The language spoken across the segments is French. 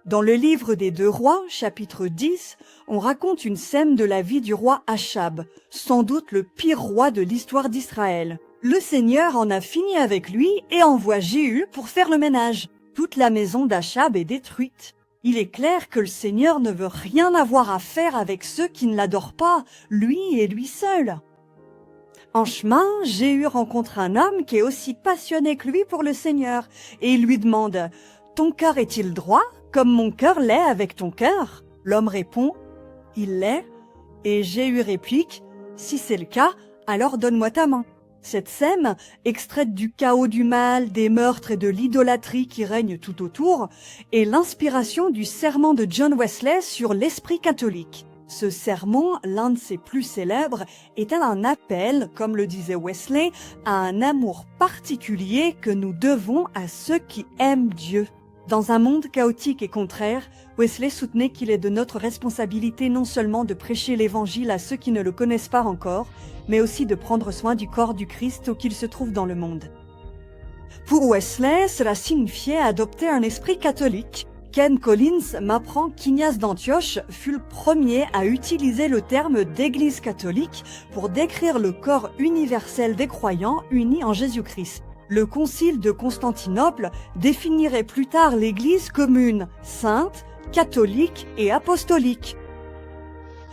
Dans le livre des 2 Rois, chapitre 10, on raconte une scène de la vie du roi Achab, sans doute le pire roi de l'histoire d'Israël. Le Seigneur en a fini avec lui et envoie Jéhu pour faire le ménage. Toute la maison d'Achab est détruite. Il est clair que le Seigneur ne veut rien avoir à faire avec ceux qui ne l'adorent pas, lui et lui seul. En chemin, Jéhu rencontre un homme qui est aussi passionné que lui pour le Seigneur et il lui demande « Ton cœur est-il droit, comme mon cœur l'est avec ton cœur ?» L'homme répond « Il l'est » et Jéhu réplique « Si c'est le cas, alors donne-moi ta main. » Cette scène, extraite du chaos du mal, des meurtres et de l'idolâtrie qui règnent tout autour, est l'inspiration du sermon de John Wesley sur l'esprit catholique. Ce sermon, l'un de ses plus célèbres, était un appel, comme le disait Wesley, à un amour particulier que nous devons à ceux qui aiment Dieu. Dans un monde chaotique et contraire, Wesley soutenait qu'il est de notre responsabilité non seulement de prêcher l'évangile à ceux qui ne le connaissent pas encore, mais aussi de prendre soin du corps du Christ où qu'il se trouve dans le monde. Pour Wesley, cela signifiait adopter un esprit catholique. Ken Collins m'apprend qu'Ignace d'Antioche fut le premier à utiliser le terme d'église catholique pour décrire le corps universel des croyants unis en Jésus-Christ. Le concile de Constantinople définirait plus tard l'église commune, sainte, catholique et apostolique.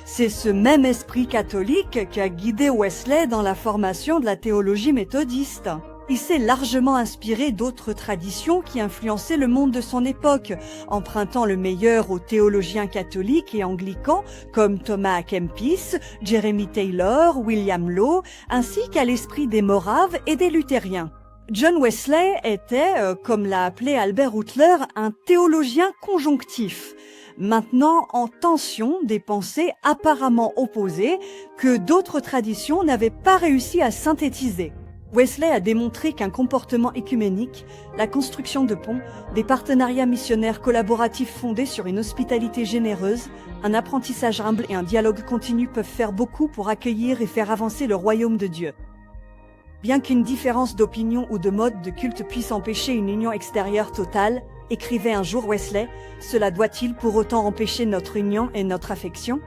C'est ce même esprit catholique qui a guidé Wesley dans la formation de la théologie méthodiste. Il s'est largement inspiré d'autres traditions qui influençaient le monde de son époque, empruntant le meilleur aux théologiens catholiques et anglicans comme Thomas à Kempis, Jeremy Taylor, William Law, ainsi qu'à l'esprit des Moraves et des luthériens. John Wesley était, comme l'a appelé Albert Outler, un théologien conjonctif, maintenant en tension des pensées apparemment opposées que d'autres traditions n'avaient pas réussi à synthétiser. Wesley a démontré qu'un comportement écuménique, la construction de ponts, des partenariats missionnaires collaboratifs fondés sur une hospitalité généreuse, un apprentissage humble et un dialogue continu peuvent faire beaucoup pour accueillir et faire avancer le royaume de Dieu. Bien qu'une différence d'opinion ou de mode de culte puisse empêcher une union extérieure totale, écrivait un jour Wesley, cela doit-il pour autant empêcher notre union et notre affection?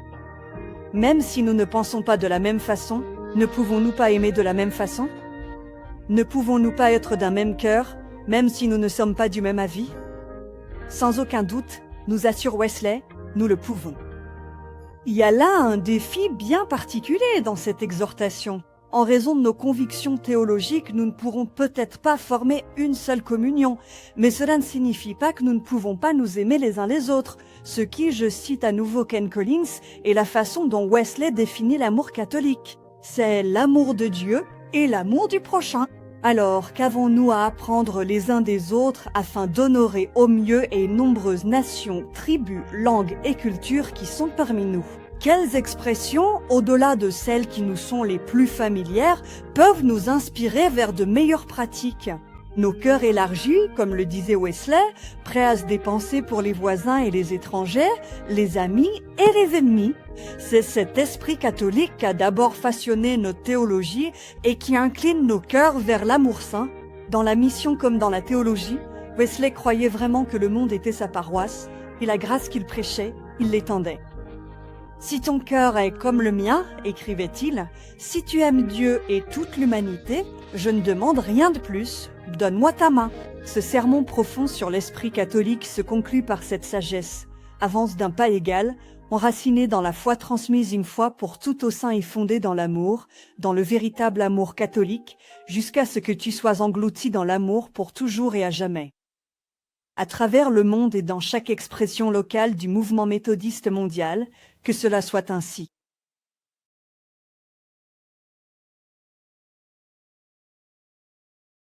Même si nous ne pensons pas de la même façon, ne pouvons-nous pas aimer de la même façon? Ne pouvons-nous pas être d'un même cœur, même si nous ne sommes pas du même avis? Sans aucun doute, nous assure Wesley, nous le pouvons. Il y a là un défi bien particulier dans cette exhortation. En raison de nos convictions théologiques, nous ne pourrons peut-être pas former une seule communion, mais cela ne signifie pas que nous ne pouvons pas nous aimer les uns les autres, ce qui, je cite à nouveau Ken Collins, est la façon dont Wesley définit l'amour catholique. C'est l'amour de Dieu et l'amour du prochain. Alors, qu'avons-nous à apprendre les uns des autres afin d'honorer au mieux les nombreuses nations, tribus, langues et cultures qui sont parmi nous? Quelles expressions, au-delà de celles qui nous sont les plus familières, peuvent nous inspirer vers de meilleures pratiques? Nos cœurs élargis, comme le disait Wesley, prêts à se dépenser pour les voisins et les étrangers, les amis et les ennemis. C'est cet esprit catholique qui a d'abord façonné notre théologie et qui incline nos cœurs vers l'amour saint. Dans la mission comme dans la théologie, Wesley croyait vraiment que le monde était sa paroisse et la grâce qu'il prêchait, il l'étendait. « Si ton cœur est comme le mien, écrivait-il, si tu aimes Dieu et toute l'humanité, je ne demande rien de plus, donne-moi ta main. » Ce sermon profond sur l'esprit catholique se conclut par cette sagesse, avance d'un pas égal, enraciné dans la foi transmise une fois pour tout au sein et fondé dans l'amour, dans le véritable amour catholique, jusqu'à ce que tu sois englouti dans l'amour pour toujours et à jamais. À travers le monde et dans chaque expression locale du mouvement méthodiste mondial, que cela soit ainsi.